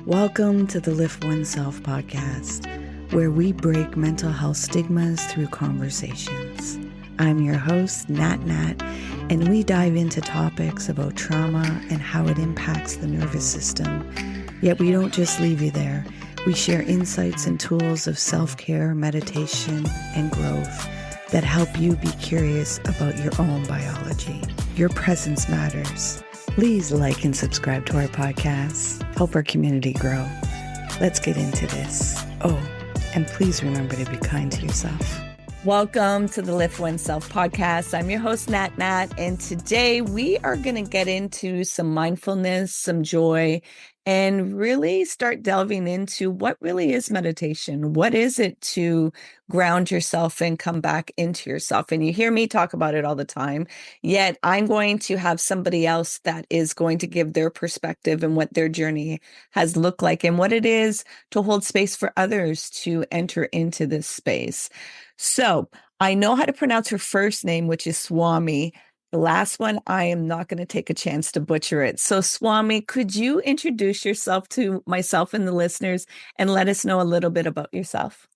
Welcome to the Lift Oneself podcast, where we break mental health stigmas through conversations. I'm your host, Nat, and we dive into topics about trauma and how it impacts the nervous system. Yet we don't just leave you there. We share insights and tools of self-care, meditation, and growth that help you be curious about your own biology. Your presence matters. Please like and subscribe to our podcast. Help our community grow. Let's get into this. Oh, and please remember to be kind to yourself. Welcome to the Lift Oneself podcast. I'm your host, Nat, and today we are going to get into some mindfulness, some joy, and really start delving into what really is meditation. What is it to ground yourself and come back into yourself? And you hear me talk about it all the time, yet I'm going to have somebody else that is going to give their perspective and what their journey has looked like and what it is to hold space for others to enter into this space. So I know how to pronounce her first name, which is Swami. The last one, I am not going to take a chance to butcher it. So Swami, could you introduce yourself to myself and the listeners and let us know a little bit about yourself?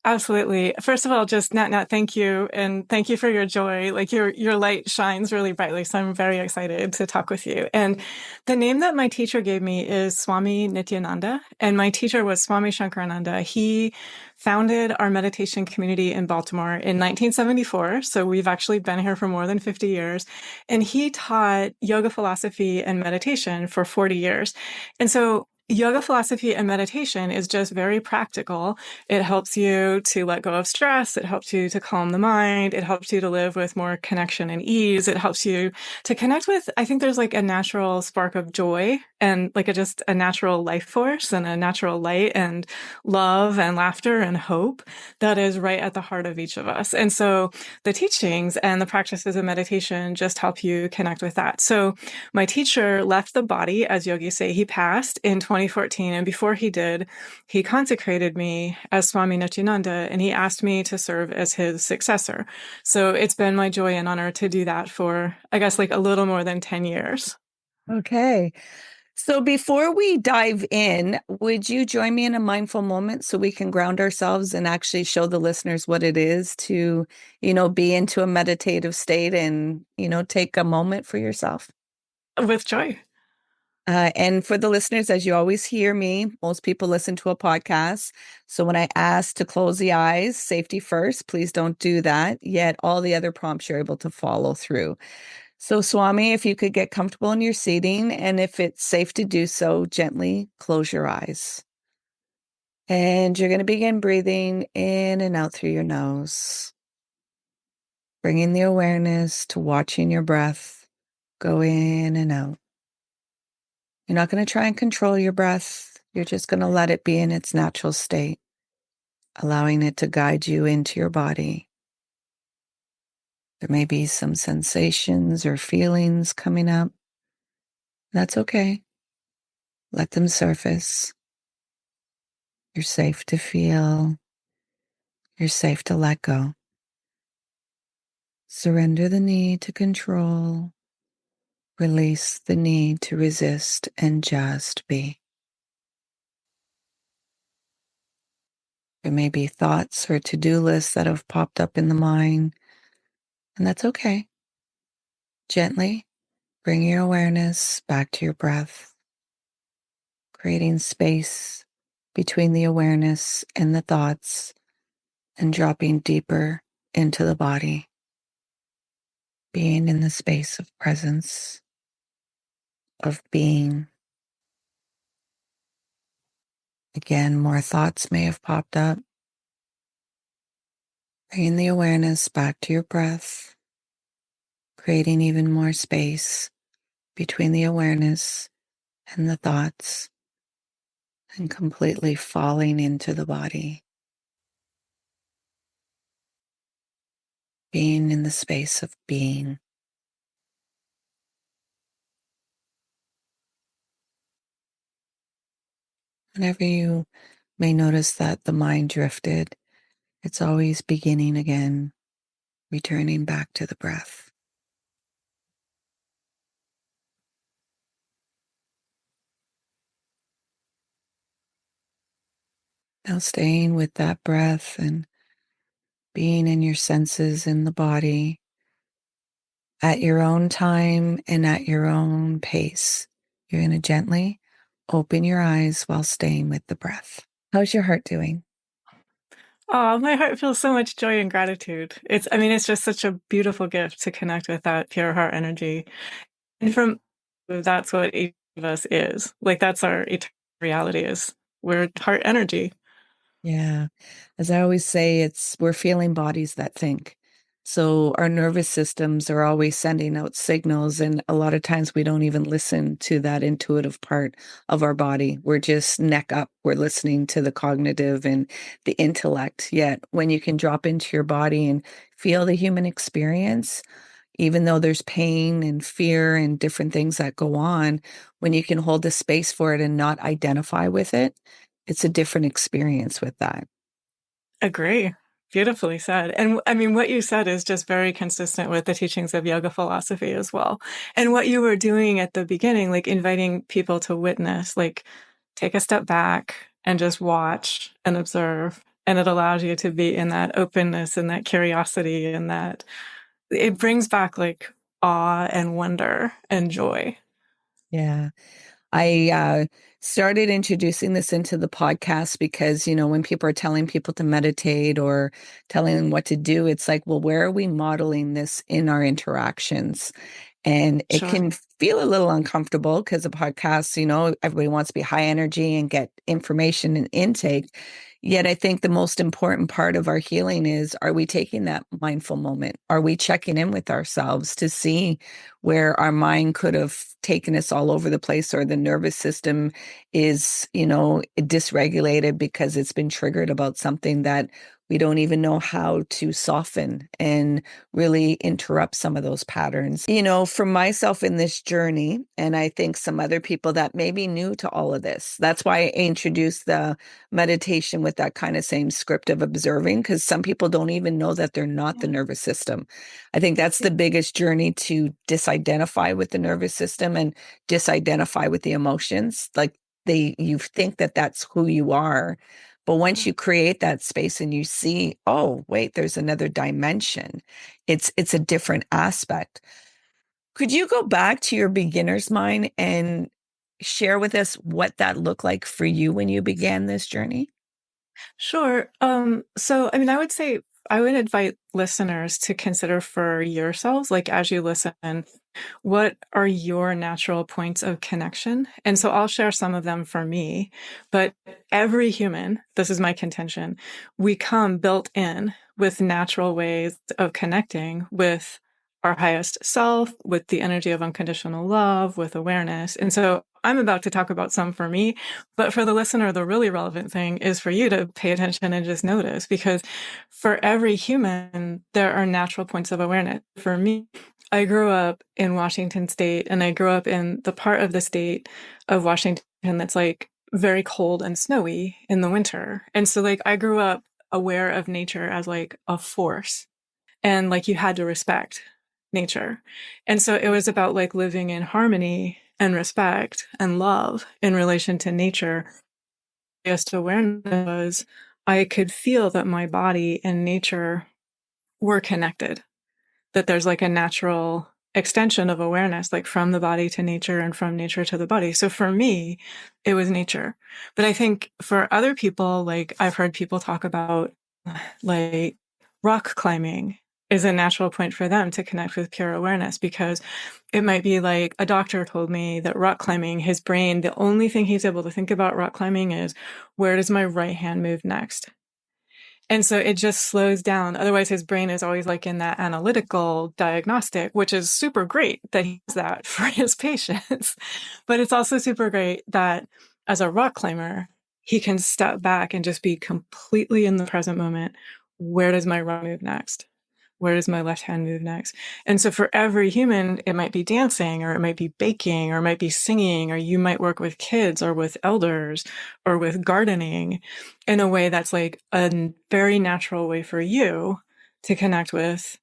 Absolutely. First of all, just Nat, thank you. And thank you for your joy. Like your light shines really brightly. So I'm very excited to talk with you. And the name that my teacher gave me is Swami Nityananda. And my teacher was Swami Shankarananda. He founded our meditation community in Baltimore in 1974. So we've actually been here for more than 50 years. And he taught yoga philosophy and meditation for 40 years. And so yoga philosophy and meditation is just very practical. It helps you to let go of stress. It helps you to calm the mind. It helps you to live with more connection and ease. It helps you to connect with, I think there's like a natural spark of joy and like just a natural life force and a natural light and love and laughter and hope that is right at the heart of each of us. And so the teachings and the practices of meditation just help you connect with that. So my teacher left the body, as yogis say. He passed in 2014. And before he did, he consecrated me as Swami Nityananda, and he asked me to serve as his successor. So it's been my joy and honor to do that for, I guess, like a little more than 10 years. Okay. So before we dive in, would you join me in a mindful moment so we can ground ourselves and actually show the listeners what it is to, be into a meditative state and, take a moment for yourself? With joy. And for the listeners, as you always hear me, most people listen to a podcast. So when I ask to close the eyes, safety first, please don't do that. Yet all the other prompts you're able to follow through. So Swami, if you could get comfortable in your seating, and if it's safe to do so, gently close your eyes. And you're going to begin breathing in and out through your nose, bringing the awareness to watching your breath go in and out. You're not going to try and control your breath. You're just going to let it be in its natural state, allowing it to guide you into your body. There may be some sensations or feelings coming up. That's okay. Let them surface. You're safe to feel. You're safe to let go. Surrender the need to control. Release the need to resist and just be. There may be thoughts or to-do lists that have popped up in the mind, and that's okay. Gently bring your awareness back to your breath, creating space between the awareness and the thoughts and dropping deeper into the body, being in the space of presence, of being. Again, more thoughts may have popped up. Bringing the awareness back to your breath, creating even more space between the awareness and the thoughts, and completely falling into the body, being in the space of being. Whenever you may notice that the mind drifted, it's always beginning again, returning back to the breath. Now staying with that breath and being in your senses in the body at your own time and at your own pace. You're going to gently open your eyes while staying with the breath. How's your heart doing? Oh, my heart feels so much joy and gratitude. It's just such a beautiful gift to connect with that pure heart energy. And from that's what each of us is. Like that's our eternal reality is we're heart energy. Yeah. As I always say, we're feeling bodies that think. So our nervous systems are always sending out signals. And a lot of times we don't even listen to that intuitive part of our body. We're just neck up. We're listening to the cognitive and the intellect. Yet when you can drop into your body and feel the human experience, even though there's pain and fear and different things that go on, when you can hold the space for it and not identify with it, it's a different experience with that. Agree. Beautifully said. And what you said is just very consistent with the teachings of yoga philosophy as well. And what you were doing at the beginning, like inviting people to witness, like take a step back and just watch and observe. And it allows you to be in that openness and that curiosity and that it brings back like awe and wonder and joy. Yeah. I started introducing this into the podcast because, when people are telling people to meditate or telling them what to do, it's like, well, where are we modeling this in our interactions? And it Sure. can feel a little uncomfortable because a podcast, everybody wants to be high energy and get information and intake. Yet I think the most important part of our healing is, are we taking that mindful moment? Are we checking in with ourselves to see where our mind could have taken us all over the place, or the nervous system is, dysregulated because it's been triggered about something that we don't even know how to soften and really interrupt some of those patterns. For myself in this journey, and I think some other people that may be new to all of this, that's why I introduced the meditation with that kind of same script of observing, because some people don't even know that they're not the nervous system. I think that's the biggest journey, to disidentify with the nervous system and disidentify with the emotions. Like you think that that's who you are. But once you create that space and you see, oh, wait, there's another dimension, it's a different aspect. Could you go back to your beginner's mind and share with us what that looked like for you when you began this journey? Sure. I would say I would invite listeners to consider for yourselves, like as you listen, what are your natural points of connection? And so I'll share some of them for me, but every human, this is my contention, we come built in with natural ways of connecting with our highest self, with the energy of unconditional love, with awareness. And so I'm about to talk about some for me, but for the listener, the really relevant thing is for you to pay attention and just notice, because for every human, there are natural points of awareness. For me, I grew up in Washington State, and I grew up in the part of the state of Washington that's like very cold and snowy in the winter. And so like I grew up aware of nature as like a force, and like you had to respect nature. And so it was about like living in harmony and respect and love in relation to nature. Just awareness was I could feel that my body and nature were connected, that there's like a natural extension of awareness, like from the body to nature and from nature to the body. So for me, it was nature. But I think for other people, like I've heard people talk about like rock climbing is a natural point for them to connect with pure awareness, because it might be like a doctor told me that rock climbing, his brain, the only thing he's able to think about rock climbing is, where does my right hand move next? And so it just slows down. Otherwise, his brain is always like in that analytical diagnostic, which is super great that he does that for his patients. But it's also super great that as a rock climber, he can step back and just be completely in the present moment. Where does my right move next? Where does my left hand move next? And so for every human, it might be dancing, or it might be baking, or it might be singing, or you might work with kids or with elders or with gardening in a way that's like a very natural way for you to connect with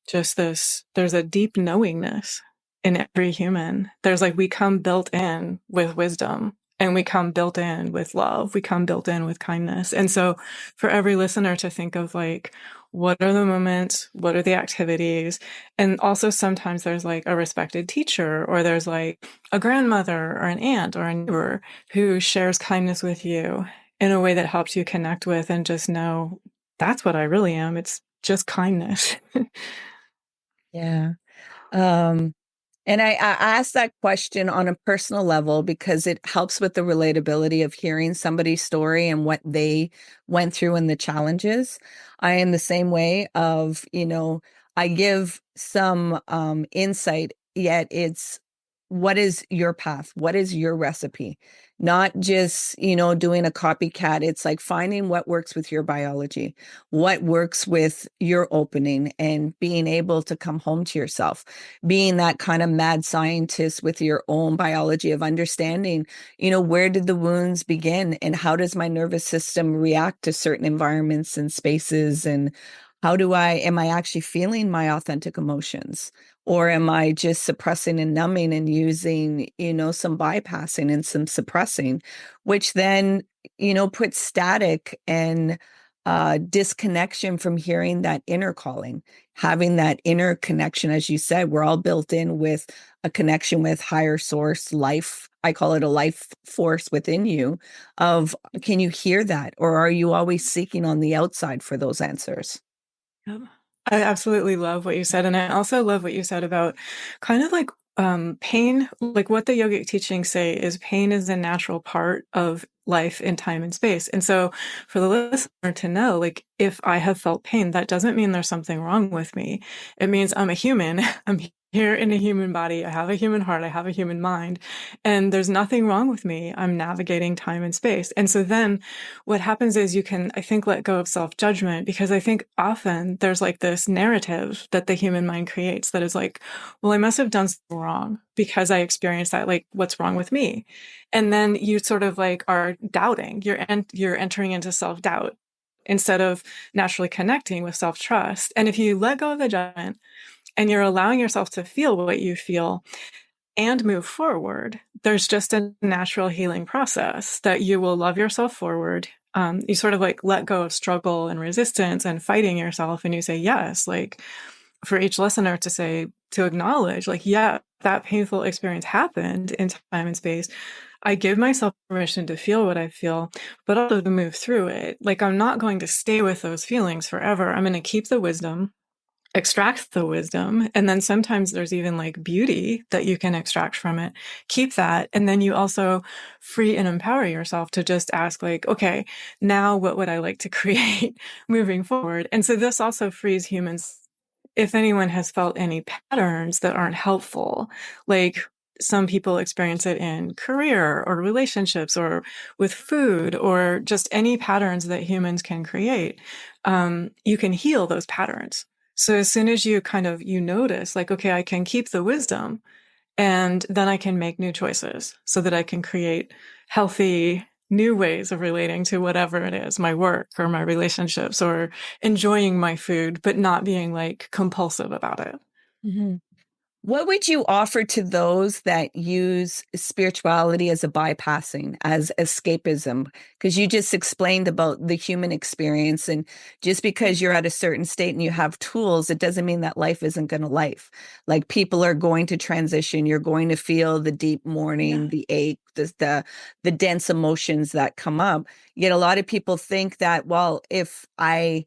just this. There's a deep knowingness in every human. There's like, we come built in with wisdom And we come built in with love. We come built in with kindness. And so for every listener to think of like, what are the moments? What are the activities? And also sometimes there's like a respected teacher, or there's like a grandmother or an aunt or a neighbor who shares kindness with you in a way that helps you connect with and just know that's what I really am. It's just kindness. Yeah. Um, And I asked that question on a personal level because it helps with the relatability of hearing somebody's story and what they went through and the challenges. I am the same way of, I give some insight, yet it's what is your path? What is your recipe? Not just, doing a copycat. It's like finding what works with your biology, what works with your opening, and being able to come home to yourself, being that kind of mad scientist with your own biology of understanding, where did the wounds begin and how does my nervous system react to certain environments and spaces, and am I actually feeling my authentic emotions? Or am I just suppressing and numbing and using, some bypassing and some suppressing, which then, puts static and disconnection from hearing that inner calling, having that inner connection. As you said, we're all built in with a connection with higher source life. I call it a life force within you of, can you hear that? Or are you always seeking on the outside for those answers? Yep. I absolutely love what you said. And I also love what you said about kind of like pain. Like what the yogic teachings say is pain is a natural part of life in time and space. And so for the listener to know, like, if I have felt pain, that doesn't mean there's something wrong with me. It means I'm a human. I'm here in a human body. I have a human heart. I have a human mind. And there's nothing wrong with me. I'm navigating time and space. And so then what happens is you can, I think, let go of self-judgment, because I think often there's like this narrative that the human mind creates that is like, well, I must have done something wrong because I experienced that. Like, what's wrong with me? And then you sort of like are doubting. You're entering into self-doubt instead of naturally connecting with self-trust. And if you let go of the judgment and you're allowing yourself to feel what you feel and move forward, there's just a natural healing process that you will love yourself forward. You sort of like let go of struggle and resistance and fighting yourself, and you say yes. Like, for each listener to say, to acknowledge, like, yeah, that painful experience happened in time and space. I give myself permission to feel what I feel, but also to move through it. Like, I'm not going to stay with those feelings forever. I'm going to keep the wisdom, extract the wisdom, and then sometimes there's even like beauty that you can extract from it. Keep that, and then you also free and empower yourself to just ask, like, okay, now what would I like to create moving forward? And so this also frees humans. If anyone has felt any patterns that aren't helpful, like some people experience it in career or relationships or with food, or just any patterns that humans can create, you can heal those patterns. So as soon as you you notice, like, okay, I can keep the wisdom, and then I can make new choices so that I can create healthy new ways of relating to whatever it is, my work or my relationships, or enjoying my food, but not being like compulsive about it. Mhm. What would you offer to those that use spirituality as a bypassing, as escapism? Because you just explained about the human experience, and just because you're at a certain state and you have tools, it doesn't mean that life isn't going to life. Like, people are going to transition. You're going to feel the deep Yeah. mourning, the ache, the dense emotions that come up. Yet a lot of people think that, well, if I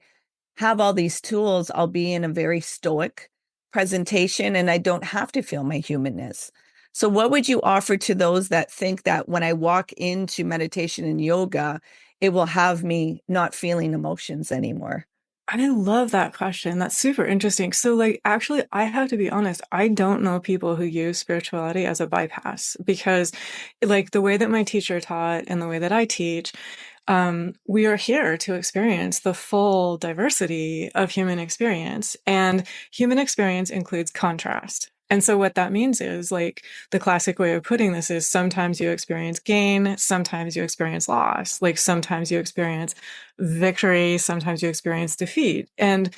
have all these tools, I'll be in a very stoic presentation and I don't have to feel my humanness. So, what would you offer to those that think that when I walk into meditation and yoga, it will have me not feeling emotions anymore? I love that question. That's super interesting. So, like, actually, I have to be honest, I don't know people who use spirituality as a bypass, because, like, the way that my teacher taught and the way that I teach, we are here to experience the full diversity of human experience. And human experience includes contrast. And so what that means is, like, the classic way of putting this is sometimes you experience gain, sometimes you experience loss, like sometimes you experience victory, sometimes you experience defeat. And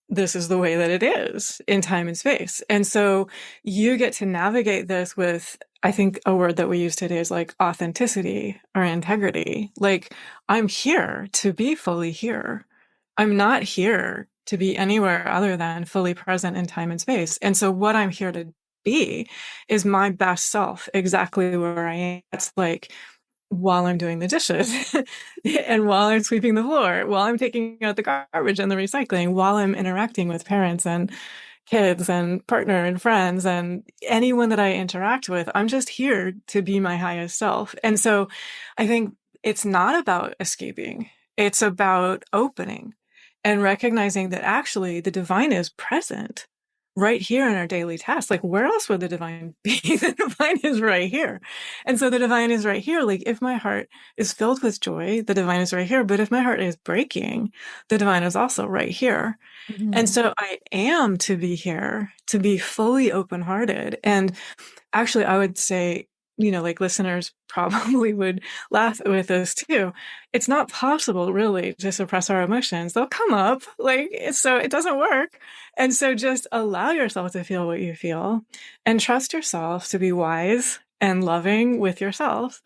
this is the way that it is in time and space. And so you get to navigate this with I think a word that we use today is like authenticity or integrity. Like, I'm here to be fully here. I'm not here to be anywhere other than fully present in time and space. And so what I'm here to be is my best self, exactly where I am. It's like while I'm doing the dishes and while I'm sweeping the floor, while I'm taking out the garbage and the recycling, while I'm interacting with parents and kids and partner and friends and anyone that I interact with. I'm just here to be my highest self. And so I think it's not about escaping. It's about opening and recognizing that actually the divine is present right here in our daily tasks. Like, where else would the divine be? The divine is right here. And so the divine is right here. Like, if my heart is filled with joy, the divine is right here. But if my heart is breaking, the divine is also right here. And Mhm. so I am to be here, to be fully open hearted. And actually, I would say, like listeners probably would laugh with us too. It's not possible really to suppress our emotions. They'll come up so it doesn't work. And so just allow yourself to feel what you feel and trust yourself to be wise and loving with yourself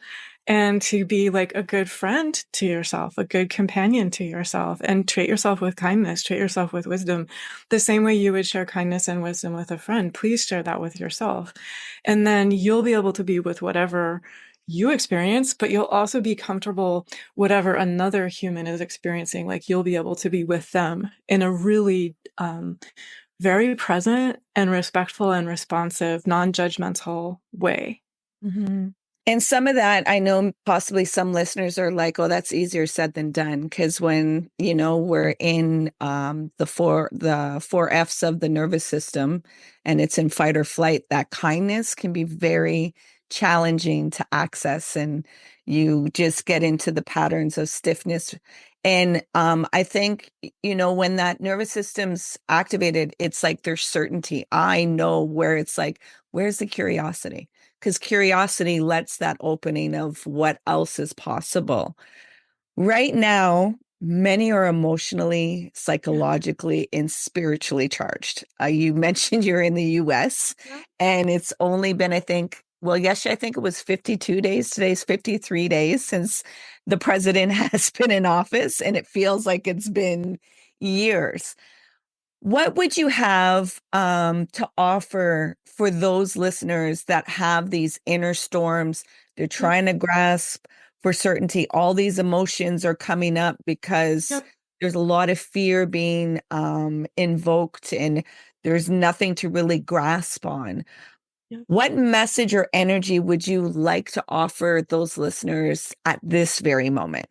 and to be like a good friend to yourself, a good companion to yourself, and treat yourself with kindness, treat yourself with wisdom, the same way you would share kindness and wisdom with a friend. Please share that with yourself. And then you'll be able to be with whatever you experience, but you'll also be comfortable whatever another human is experiencing. Like you'll be able to be with them in a really very present and respectful and responsive, non-judgmental way. Mhm. And some of that, I know possibly some listeners are like, oh, that's easier said than done. Because when, we're in the four F's of the nervous system and it's in fight or flight, that kindness can be very challenging to access. And you just get into the patterns of stiffness. And I think, when that nervous system's activated, it's like there's certainty. I know where it's like, where's the curiosity? Because curiosity lets that opening of what else is possible. Right now, many are emotionally, Yeah. psychologically, and spiritually charged. You mentioned you're in the US, Yeah. and it's only been, I think, well, yes, I think it was 52 days. Today's 53 days since the president has been in office, and it feels like it's been years. What would you have to offer for those listeners that have these inner storms? They're Yep. trying to grasp for certainty. All these emotions are coming up because Yep. there's a lot of fear being invoked and there's nothing to really grasp on. Yep. What message or energy would you like to offer those listeners at this very moment?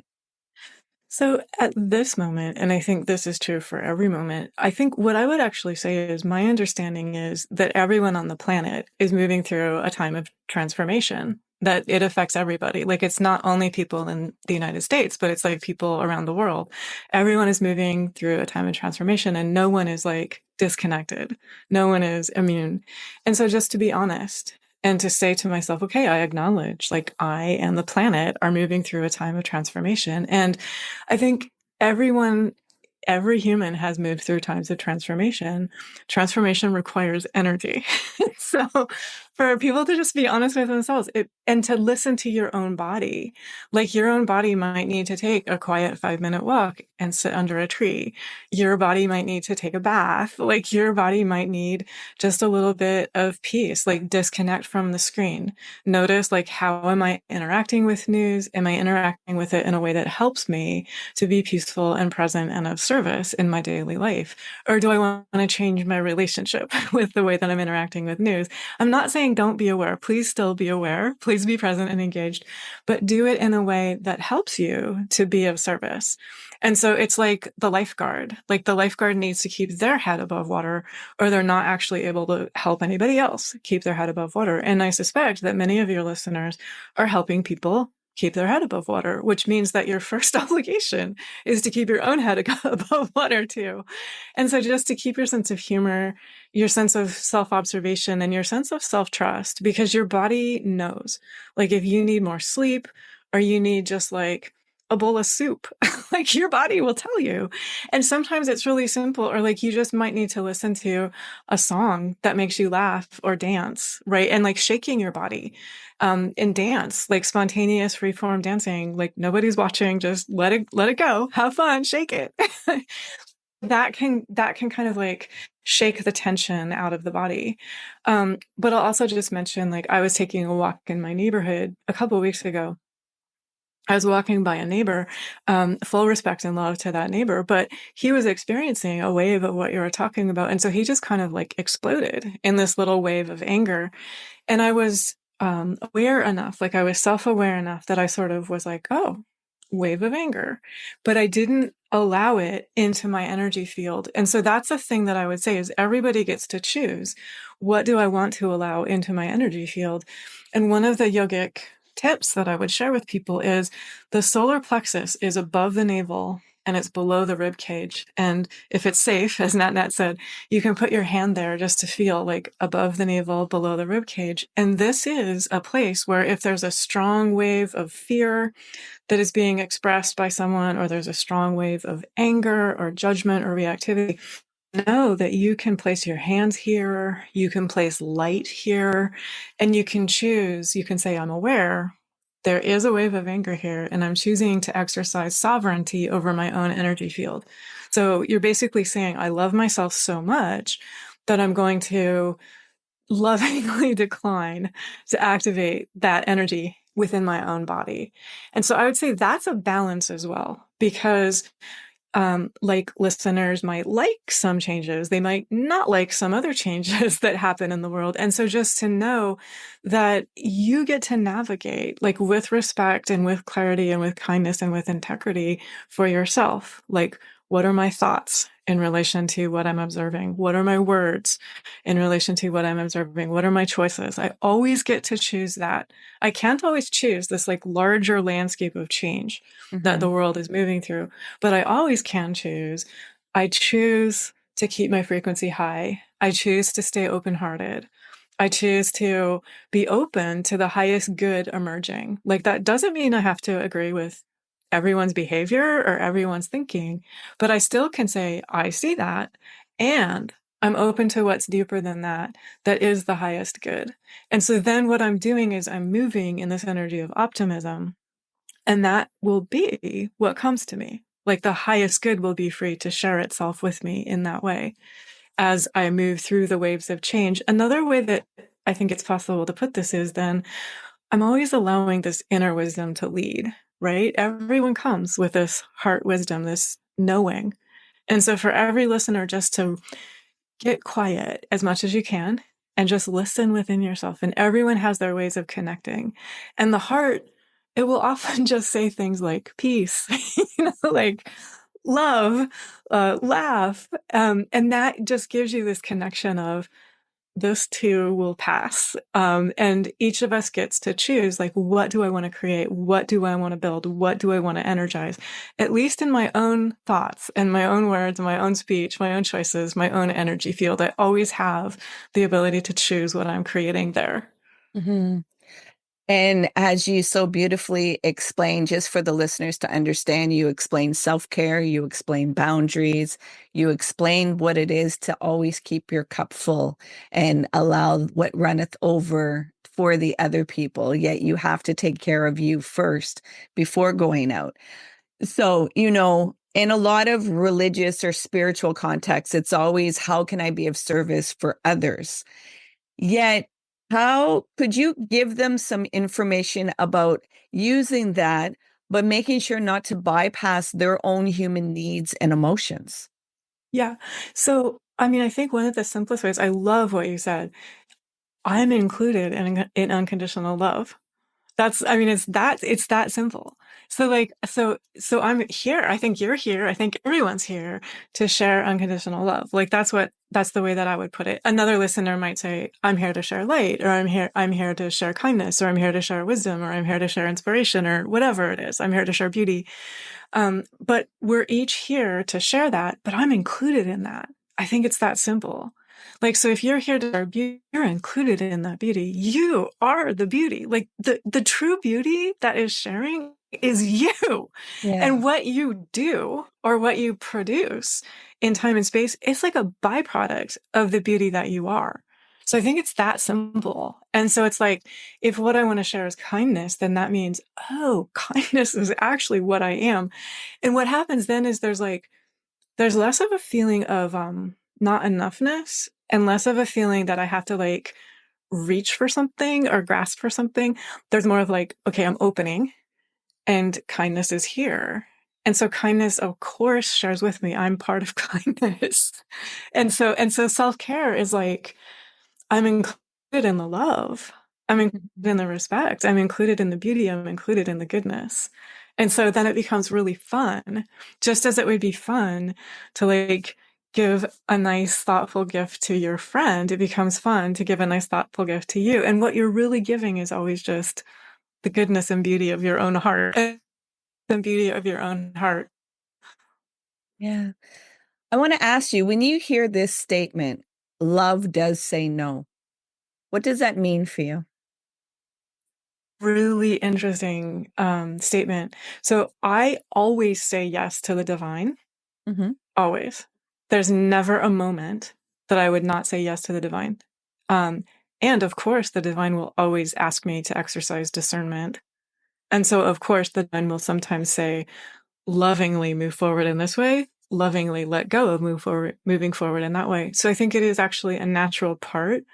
So at this moment, and I think this is true for every moment, I think what I would actually say is my understanding is that everyone on the planet is moving through a time of transformation, that it affects everybody. Like it's not only people in the United States, but it's like people around the world. Everyone is moving through a time of transformation and no one is like disconnected. No one is immune. And so just to be honest, and to say to myself, okay, I acknowledge like I and the planet are moving through a time of transformation. And I think every human has moved through times of transformation. Transformation requires energy. So for people to just be honest with themselves and to listen to your own body, like your own body might need to take a quiet 5-minute walk and sit under a tree. Your body might need to take a bath. Like your body might need just a little bit of peace, like disconnect from the screen. Notice like, how am I interacting with news? Am I interacting with it in a way that helps me to be peaceful and present and of service in my daily life? Or do I want to change my relationship with the way that I'm interacting with news? I'm not saying don't be aware. Please still be aware. Please be present and engaged, but do it in a way that helps you to be of service. And so it's like the lifeguard. Like the lifeguard needs to keep their head above water, or they're not actually able to help anybody else keep their head above water. And I suspect that many of your listeners are helping people keep their head above water, which means that your first obligation is to keep your own head above water too. And so just to keep your sense of humor, your sense of self-observation, and your sense of self-trust, because your body knows, like if you need more sleep or you need just like a bowl of soup. Like your body will tell you. And sometimes it's really simple, or like you just might need to listen to a song that makes you laugh or dance, right? And like shaking your body and dance, like spontaneous freeform dancing, like nobody's watching, just let it go, have fun, shake it. That can kind of like shake the tension out of the body. But I'll also just mention, like, I was taking a walk in my neighborhood a couple of weeks ago. I was walking by a neighbor, full respect and love to that neighbor, but he was experiencing a wave of what you were talking about. And so he just kind of like exploded in this little wave of anger. And I was aware enough, like I was self-aware enough that I sort of was like, oh, wave of anger. But I didn't allow it into my energy field. And so that's the thing that I would say is everybody gets to choose. What do I want to allow into my energy field? And one of the yogic tips that I would share with people is the solar plexus is above the navel and it's below the rib cage. And if it's safe, as Nat said, you can put your hand there just to feel like above the navel, below the rib cage. And this is a place where if there's a strong wave of fear that is being expressed by someone, or there's a strong wave of anger or judgment or reactivity, know that you can place your hands here, you can place light here, and you can choose, you can say, I'm aware there is a wave of anger here, and I'm choosing to exercise sovereignty over my own energy field. So you're basically saying, I love myself so much that I'm going to lovingly decline to activate that energy within my own body. And so I would say that's a balance as well, because like listeners might like some changes, they might not like some other changes that happen in the world. And so just to know that you get to navigate like with respect and with clarity and with kindness and with integrity for yourself. Like, what are my thoughts in relation to what I'm observing? What are my words in relation to what I'm observing? What are my choices? I always get to choose that. I can't always choose this like larger landscape of change that the world is moving through, but I always can choose. I choose to keep my frequency high. I choose to stay open-hearted. I choose to be open to the highest good emerging. Like that doesn't mean I have to agree with everyone's behavior or everyone's thinking, but I still can say, I see that. And I'm open to what's deeper than that, that is the highest good. And so then what I'm doing is I'm moving in this energy of optimism, and that will be what comes to me. Like the highest good will be free to share itself with me in that way as I move through the waves of change. Another way that I think it's possible to put this is then I'm always allowing this inner wisdom to lead, right? Everyone comes with this heart wisdom, this knowing. And so for every listener, just to get quiet as much as you can and just listen within yourself. And everyone has their ways of connecting. And the heart, it will often just say things like peace, like love, laugh. And that just gives you this connection of this too will pass. And each of us gets to choose, like, what do I want to create? What do I want to build? What do I want to energize? At least in my own thoughts and my own words, my own speech, my own choices, my own energy field, I always have the ability to choose what I'm creating there. Mm-hmm. And as you so beautifully explained, just for the listeners to understand, you explain self-care, you explain boundaries, you explain what it is to always keep your cup full and allow what runneth over for the other people. Yet you have to take care of you first before going out. So, in a lot of religious or spiritual contexts, it's always, how can I be of service for others? Yet, how could you give them some information about using that, but making sure not to bypass their own human needs and emotions? Yeah. So, I mean, I think one of the simplest ways, I love what you said. I'm included in unconditional love. It's that simple. So so I'm here. I think you're here. I think everyone's here to share unconditional love. Like that's the way that I would put it. Another listener might say, I'm here to share light, or I'm here to share kindness, or I'm here to share wisdom, or I'm here to share inspiration, or whatever it is. I'm here to share beauty. But we're each here to share that, but I'm included in that. I think it's that simple. Like, so if you're here to share beauty, you're included in that beauty. You are the beauty. Like the true beauty that is sharing is you. Yeah. And what you do or what you produce in time and space is like a byproduct of the beauty that you are. So I think it's that simple. And so it's like, if what I want to share is kindness, then that means, oh, kindness is actually what I am. And what happens then is there's less of a feeling of not enoughness and less of a feeling that I have to like reach for something or grasp for something. There's more of like, okay, I'm opening and kindness is here. And so kindness, of course, shares with me. I'm part of kindness. And so self-care is like, I'm included in the love. I'm included in the respect. I'm included in the beauty. I'm included in the goodness. And so then it becomes really fun, just as it would be fun to like give a nice, thoughtful gift to your friend. It becomes fun to give a nice, thoughtful gift to you. And what you're really giving is always just the goodness and beauty of your own heart and the beauty of your own heart. Yeah. I want to ask you, when you hear this statement, love does say no, what does that mean for you? Really interesting statement. So I always say yes to the divine, Mm-hmm. always. There's never a moment that I would not say yes to the divine. Um, and of course, the divine will always ask me to exercise discernment. And so, of course, the divine will sometimes say, lovingly move forward in this way, lovingly let go of moving forward in that way. So I think it is actually a natural part.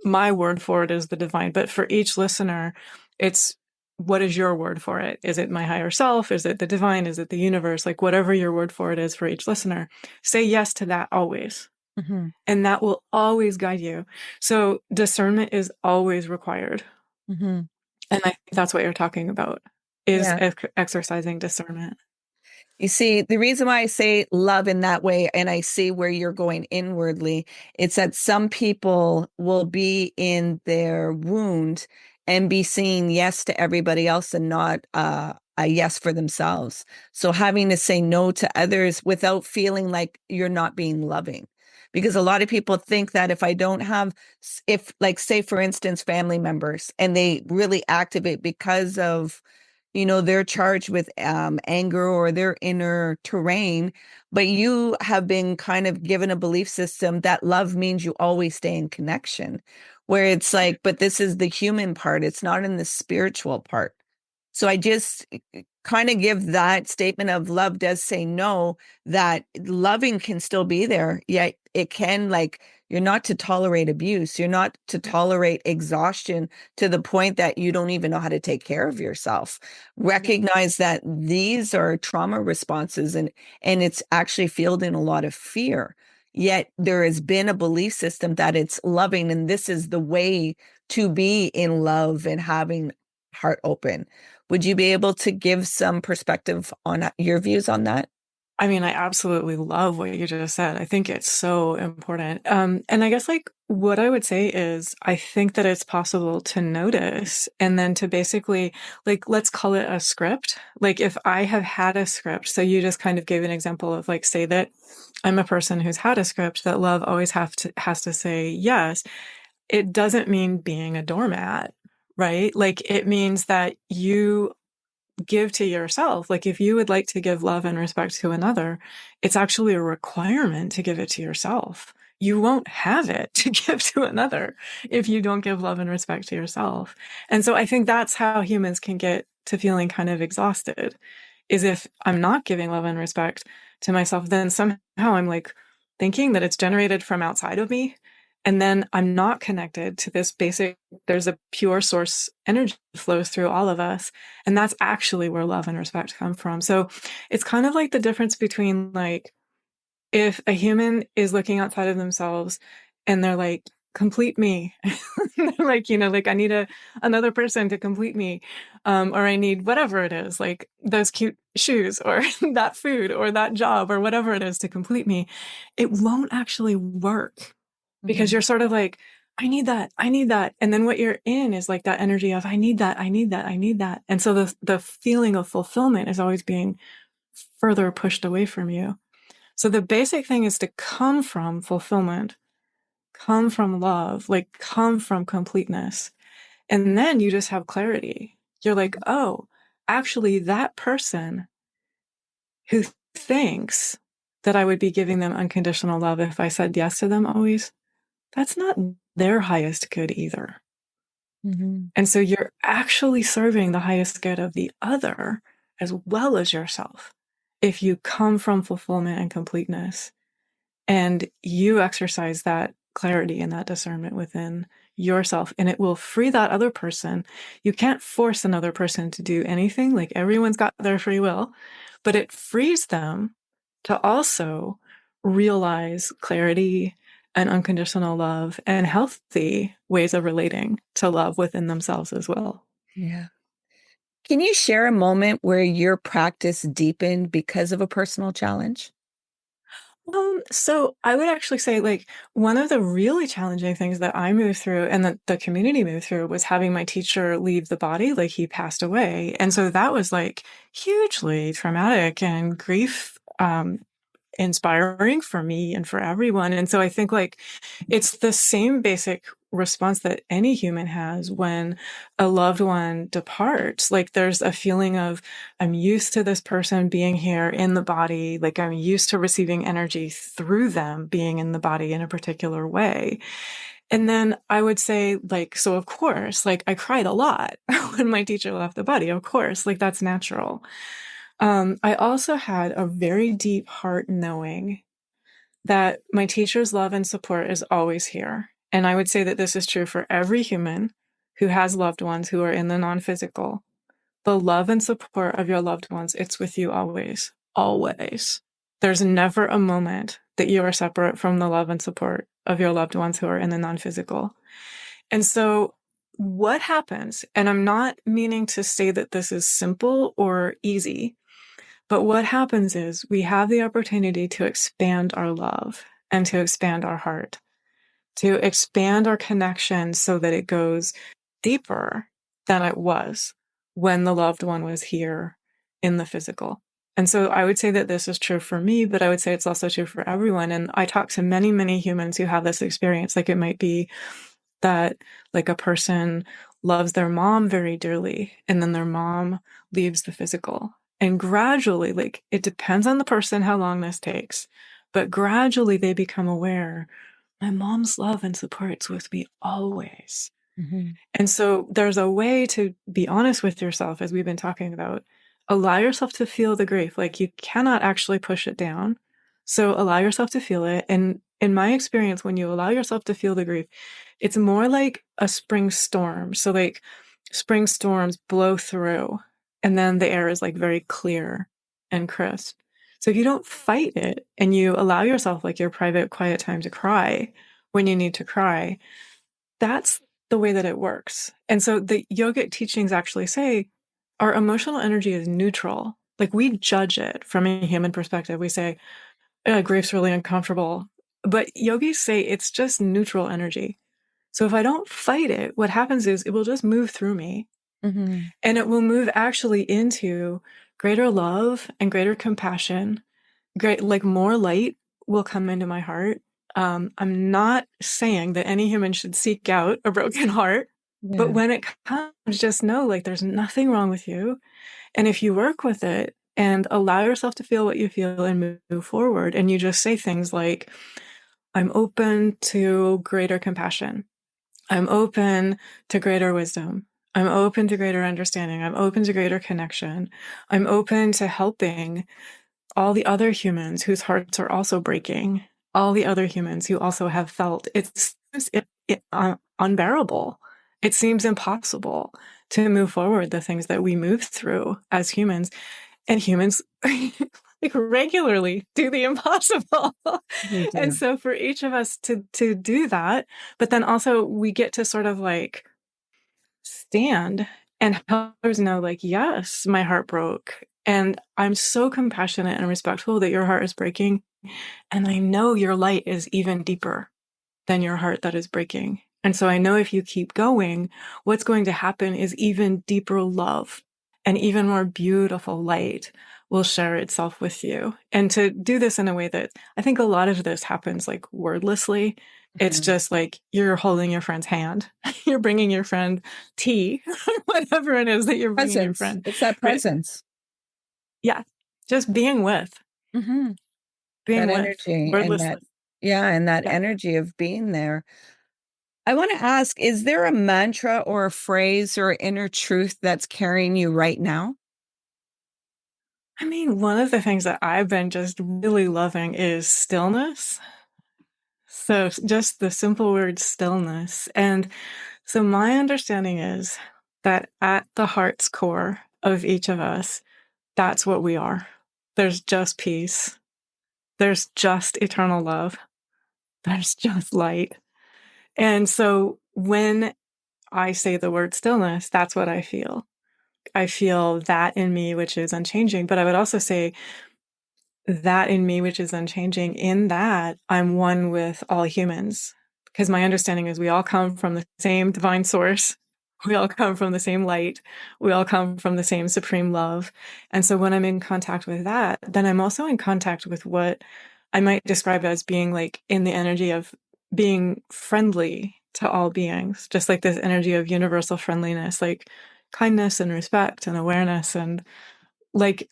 My word for it is the divine, but for each listener, it's what is your word for it? Is it my higher self? Is it the divine? Is it the universe? Like whatever your word for it is for each listener, say yes to that always. Mm-hmm. And that will always guide you. So discernment is always required. Mm-hmm. And I think that's what you're talking about is Yeah. exercising discernment. You see, the reason why I say love in that way, and I see where you're going inwardly, it's that some people will be in their wound and be saying yes to everybody else and not a yes for themselves. So having to say no to others without feeling like you're not being loving. Because a lot of people think that if I don't have, if like, say, for instance, family members, and they really activate because of they're charged with anger or their inner terrain, but you have been kind of given a belief system that love means you always stay in connection, where it's like, but this is the human part, it's not in the spiritual part. So I just kind of give that statement of love does say no, that loving can still be there. Yet it can, like, you're not to tolerate abuse. You're not to tolerate exhaustion to the point that you don't even know how to take care of yourself. Recognize that these are trauma responses, and it's actually fielding a lot of fear. Yet there has been a belief system that it's loving, and this is the way to be in love and having heart open. Would you be able to give some perspective on your views on that? I mean, I absolutely love what you just said. I think it's so important. And I guess like what I would say is I think that it's possible to notice and then to basically like, let's call it a script. Like if I have had a script, so you just kind of gave an example of like, say that I'm a person who's had a script that love always has to say yes. It doesn't mean being a doormat, right? Like it means that you give to yourself. Like if you would like to give love and respect to another, it's actually a requirement to give it to yourself. You won't have it to give to another if you don't give love and respect to yourself. And so I think that's how humans can get to feeling kind of exhausted is if I'm not giving love and respect to myself, then somehow I'm like thinking that it's generated from outside of me. And then I'm not connected to this basic, there's a pure source energy that flows through all of us. And that's actually where love and respect come from. So it's kind of like the difference between like, if a human is looking outside of themselves and they're like, complete me. They're like, like I need another person to complete me. Or I need whatever it is, like those cute shoes or that food or that job or whatever it is to complete me. It won't actually work because Mhm. you're sort of like, I need that. I need that. And then what you're in is like that energy of I need that. I need that. I need that. And so the feeling of fulfillment is always being further pushed away from you. So the basic thing is to come from fulfillment, come from love, like come from completeness. And then you just have clarity. You're like, oh, actually, that person who thinks that I would be giving them unconditional love if I said yes to them always, that's not their highest good either. Mm-hmm. And so you're actually serving the highest good of the other as well as yourself if you come from fulfillment and completeness and you exercise that clarity and that discernment within yourself, and it will free that other person. You can't force another person to do anything, like everyone's got their free will, but it frees them to also realize clarity and unconditional love and healthy ways of relating to love within themselves as well. Yeah. Can you share a moment where your practice deepened because of a personal challenge? So I would actually say, like, one of the really challenging things that I moved through and that the community moved through was having my teacher leave the body, like he passed away. And so that was like hugely traumatic and grief inspiring for me and for everyone. And so I think like it's the same basic response that any human has when a loved one departs. Like there's a feeling of, I'm used to this person being here in the body. Like I'm used to receiving energy through them being in the body in a particular way. And then I would say, like, so of course, like I cried a lot when my teacher left the body. Of course, like that's natural. I also had a very deep heart knowing that my teacher's love and support is always here. And I would say that this is true for every human who has loved ones who are in the non-physical. The love and support of your loved ones, it's with you always, always. There's never a moment that you are separate from the love and support of your loved ones who are in the non-physical. And so what happens, and I'm not meaning to say that this is simple or easy, but what happens is we have the opportunity to expand our love and to expand our heart, to expand our connection so that it goes deeper than it was when the loved one was here in the physical. And so I would say that this is true for me, but I would say it's also true for everyone. And I talk to many, many humans who have this experience. Like it might be that like a person loves their mom very dearly and then their mom leaves the physical. And gradually, like it depends on the person how long this takes, but gradually they become aware, my mom's love and support is with me always. Mm-hmm. And so there's a way to be honest with yourself, as we've been talking about. Allow yourself to feel the grief. Like you cannot actually push it down. So allow yourself to feel it. And in my experience, when you allow yourself to feel the grief, it's more like a spring storm. So like spring storms blow through and then the air is like very clear and crisp. So if you don't fight it and you allow yourself like your private quiet time to cry when you need to cry, that's the way that it works. And so the yogic teachings actually say our emotional energy is neutral. Like we judge it from a human perspective. We say, grief's really uncomfortable. But yogis say it's just neutral energy. So if I don't fight it, what happens is it will just move through me. Mm-hmm. And it will move actually into greater love and greater compassion. Great, like more light will come into my heart. I'm not saying that any human should seek out a broken heart, but Yeah. when it comes, just know like there's nothing wrong with you. And if you work with it and allow yourself to feel what you feel and move forward, and you just say things like, I'm open to greater compassion. I'm open to greater wisdom. I'm open to greater understanding. I'm open to greater connection. I'm open to helping all the other humans whose hearts are also breaking, all the other humans who also have felt unbearable. It seems impossible to move forward the things that we move through as humans, and humans like regularly do the impossible. We And do. so for each of us to do that, but then also we get to sort of like stand and help others know, like, yes, my heart broke. And I'm so compassionate and respectful that your heart is breaking. And I know your light is even deeper than your heart that is breaking. And so I know if you keep going, what's going to happen is even deeper love and even more beautiful light will share itself with you. And to do this in a way that I think a lot of this happens like wordlessly. It's Mhm. just like you're holding your friend's hand, you're bringing your friend tea, whatever it is that you're bringing your Presence. friend. It's that But presence. yeah, just Hmm. being That with energy and that, wordlessly. yeah, and that Yeah. energy of being there. I want to ask, is there a mantra or a phrase or inner truth that's carrying you right now? I mean, one of the things that I've been just really loving is stillness. So just the simple word stillness. And so my understanding is that at the heart's core of each of us, that's what we are. There's just peace. There's just eternal love. There's just light. And so when I say the word stillness, that's what I feel. I feel that in me, which is unchanging. But I would also say that in me, which is unchanging, in that I'm one with all humans. Because my understanding is we all come from the same divine source. We all come from the same light. We all come from the same supreme love. And so when I'm in contact with that, then I'm also in contact with what I might describe as being like in the energy of being friendly to all beings, just like this energy of universal friendliness, like kindness and respect and awareness and like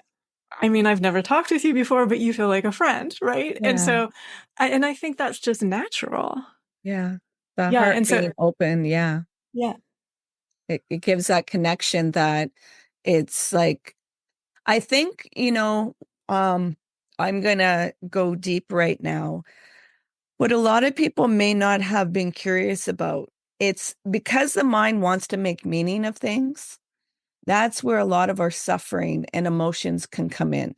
I mean, I've never talked with you before, but you feel like a friend, right? And Yeah, so, I think that's just natural. yeah. The Yeah. heart And so, being open, yeah. yeah, It gives that connection that it's like, I think, um, I'm gonna go deep right now. What a lot of people may not have been curious about, it's because the mind wants to make meaning of things. That's where a lot of our suffering and emotions can come in.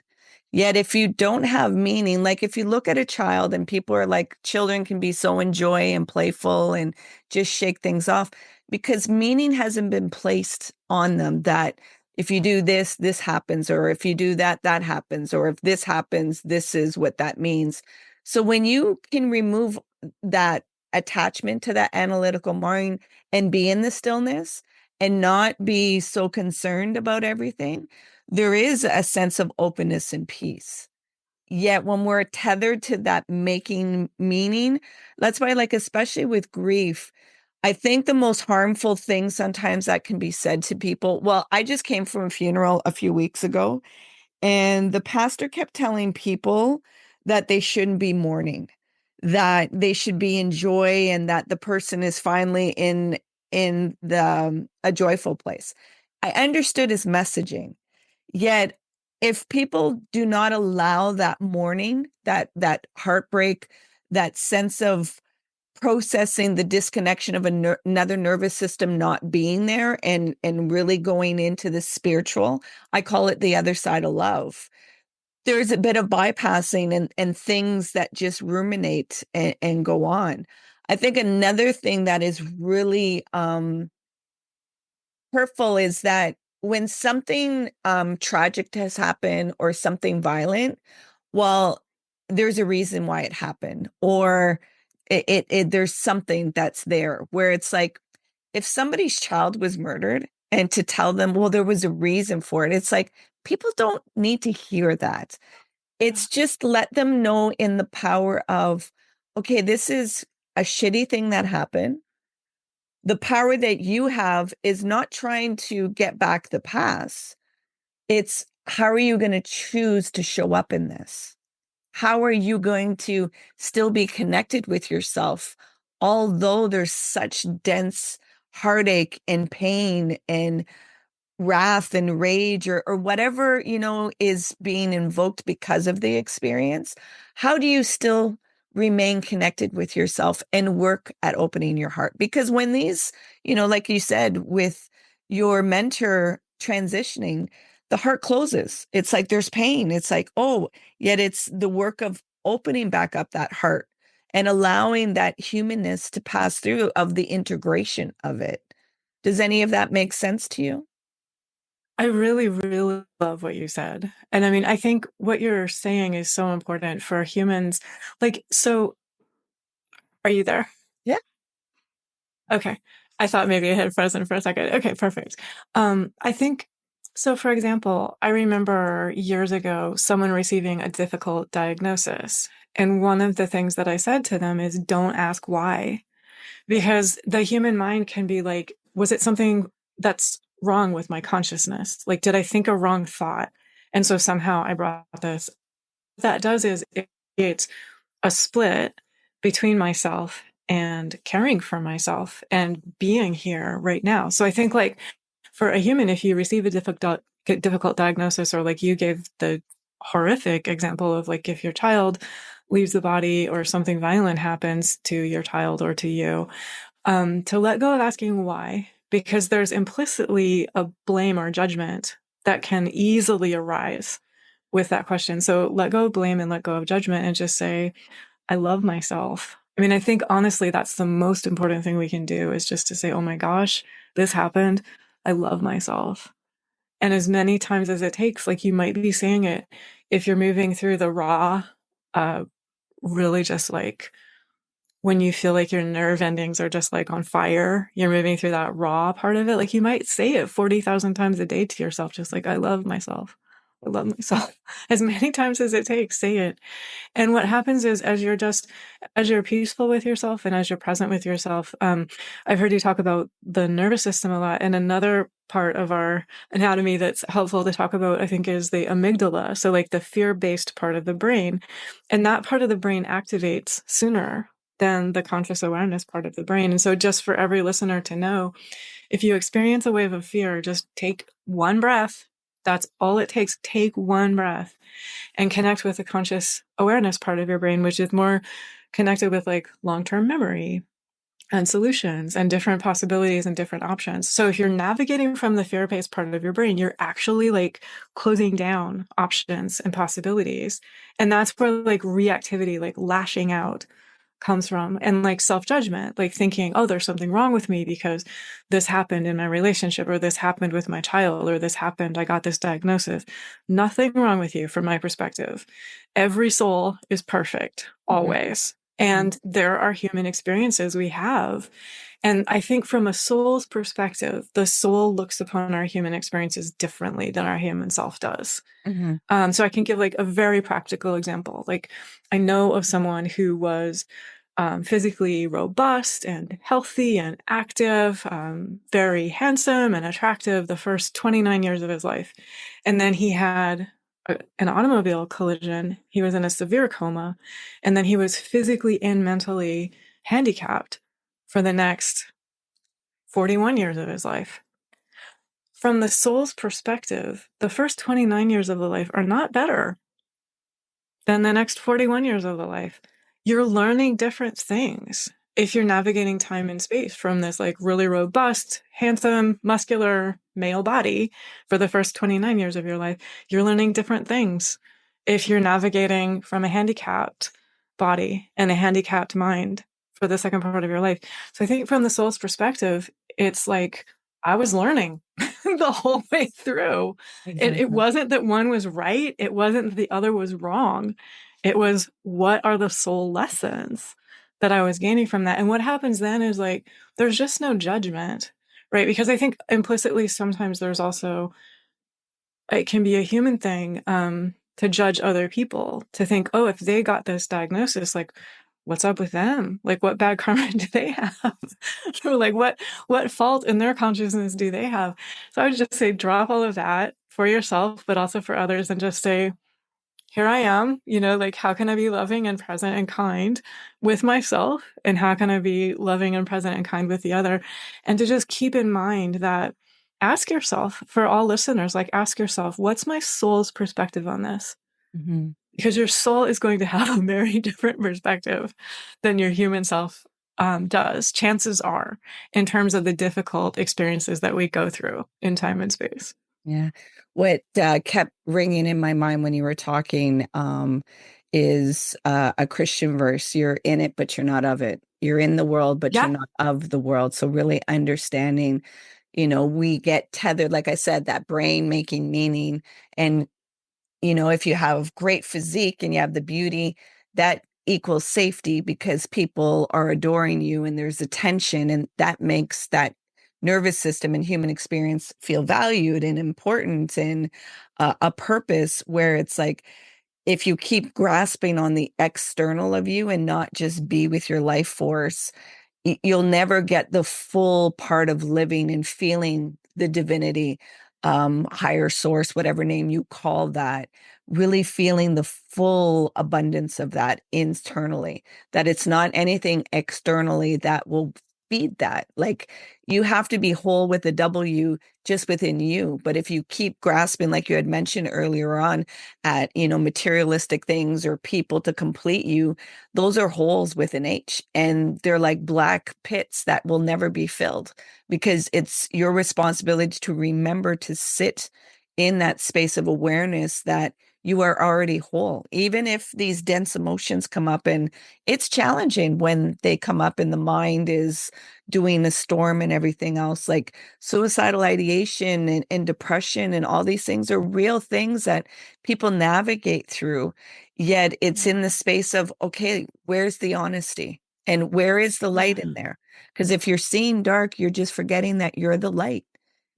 Yet, if you don't have meaning, like if you look at a child and people are like, children can be so in joy and playful and just shake things off because meaning hasn't been placed on them that if you do this, this happens, or if you do that, that happens, or if this happens, this is what that means. So when you can remove that attachment to that analytical mind and be in the stillness, and not be so concerned about everything, there is a sense of openness and peace. Yet when we're tethered to that making meaning, that's why, like, especially with grief, I think the most harmful thing sometimes that can be said to people. Well, I just came from a funeral a few weeks ago, and the pastor kept telling people that they shouldn't be mourning, that they should be in joy and that the person is finally in the a joyful place. I understood his messaging. Yet if people do not allow that mourning, that heartbreak, that sense of processing the disconnection of another nervous system not being there and really going into the spiritual, I call it the other side of love. There's a bit of bypassing and things that just ruminate and go on. I think another thing that is really hurtful is that when something tragic has happened or something violent, well, there's a reason why it happened, or there's something that's there where it's like if somebody's child was murdered and to tell them, well, there was a reason for it, it's like people don't need to hear that. yeah, It's just let them know in the power of, okay, this is a shitty thing that happened. The power that you have is not trying to get back the past. It's how are you going to choose to show up in this? How are you going to still be connected with yourself, although there's such dense heartache and pain and wrath and rage or whatever, is being invoked because of the experience? How do you still remain connected with yourself and work at opening your heart? Because when these, like you said, with your mentor transitioning, the heart closes. It's like there's pain. It's like, oh, yet it's the work of opening back up that heart and allowing that humanness to pass through of the integration of it. Does any of that make sense to you? I really, really love what you said. And I mean, I think what you're saying is so important for humans. Like, so are you there? Yeah. Okay. I thought maybe I had frozen for a second. Okay, perfect. I think So, for example, I remember years ago someone receiving a difficult diagnosis. And one of the things that I said to them is don't ask why, because the human mind can be like, was it something that's wrong with my consciousness? Like, did I think a wrong thought? And so somehow I brought this. What that does is it creates a split between myself and caring for myself and being here right now. So I think like for a human, if you receive a difficult diagnosis, or like you gave the horrific example of like if your child leaves the body or something violent happens to your child or to you, to let go of asking why, because there's implicitly a blame or judgment that can easily arise with that question. So let go of blame and let go of judgment and just say, I love myself. I mean, I think honestly, that's the most important thing we can do is just to say, oh my gosh, this happened. I love myself. And as many times as it takes, like you might be saying it if you're moving through the raw, uh, really just like when you feel like your nerve endings are just like on fire, you're moving through that raw part of it. Like you might say it 40,000 times a day to yourself, just like, I love myself. I love myself. As many times as it takes, say it. And what happens is as you're peaceful with yourself and as you're present with yourself, I've heard you talk about the nervous system a lot. And another part of our anatomy that's helpful to talk about, I think, is the amygdala. So like the fear-based part of the brain. And that part of the brain activates sooner than the conscious awareness part of the brain. And so just for every listener to know, if you experience a wave of fear, just take one breath. That's all it takes. Take one breath and connect with the conscious awareness part of your brain, which is more connected with like long-term memory and solutions and different possibilities and different options. So if you're navigating from the fear-based part of your brain, you're actually like closing down options and possibilities. And that's where like reactivity, like lashing out comes from, and like self-judgment, like thinking, oh, there's something wrong with me because this happened in my relationship, or this happened with my child, or this happened, I got this diagnosis. Nothing wrong with you from my perspective. Every soul is perfect, always. And there are human experiences we have. And I think from a soul's perspective, the soul looks upon our human experiences differently than our human self does. So I can give like a very practical example. Like I know of someone who was physically robust and healthy and active, very handsome and attractive the first 29 years of his life. And then he had an automobile collision. He was in a severe coma. And then he was physically and mentally handicapped for the next 41 years of his life. From the soul's perspective, the first 29 years of the life are not better than the next 41 years of the life. You're learning different things if you're navigating time and space from this like really robust, handsome, muscular male body for the first 29 years of your life. You're learning different things if you're navigating from a handicapped body and a handicapped mind for the second part of your life. So I think from the soul's perspective, it's like I was learning the whole way through. Exactly. It wasn't that one was right. It wasn't that the other was wrong. It was, what are the soul lessons that I was gaining from that? And what happens then is like, there's just no judgment, right? Because I think implicitly sometimes there's also, it can be a human thing to judge other people, to think, oh, if they got this diagnosis, like, what's up with them? Like, what bad karma do they have? Or like, what fault in their consciousness do they have? So I would just say, drop all of that for yourself, but also for others, and just say, here I am, like, how can I be loving and present and kind with myself? And how can I be loving and present and kind with the other? And to just keep in mind that, ask yourself, for all listeners, like, ask yourself, what's my soul's perspective on this? Because your soul is going to have a very different perspective than your human self does, chances are, in terms of the difficult experiences that we go through in time and space. Yeah. What kept ringing in my mind when you were talking is a Christian verse. You're in it, but you're not of it. You're in the world, but you're not of the world. So really understanding, we get tethered, like I said, that brain making meaning. And, if you have great physique and you have the beauty, that equals safety because people are adoring you and there's attention, and that makes that nervous system and human experience feel valued and important and a purpose, where it's like, if you keep grasping on the external of you and not just be with your life force, you'll never get the full part of living and feeling the divinity, higher source, whatever name you call that, really feeling the full abundance of that internally, that it's not anything externally that will feed that. Like, you have to be whole with a W just within you. But if you keep grasping, like you had mentioned earlier on, at, materialistic things or people to complete you, those are holes with an H, and they're like black pits that will never be filled, because it's your responsibility to remember to sit in that space of awareness that you are already whole. Even if these dense emotions come up, and it's challenging when they come up and the mind is doing a storm and everything else, like suicidal ideation and depression and all these things are real things that people navigate through. Yet it's in the space of, okay, where's the honesty and where is the light in there? Because if you're seeing dark, you're just forgetting that you're the light.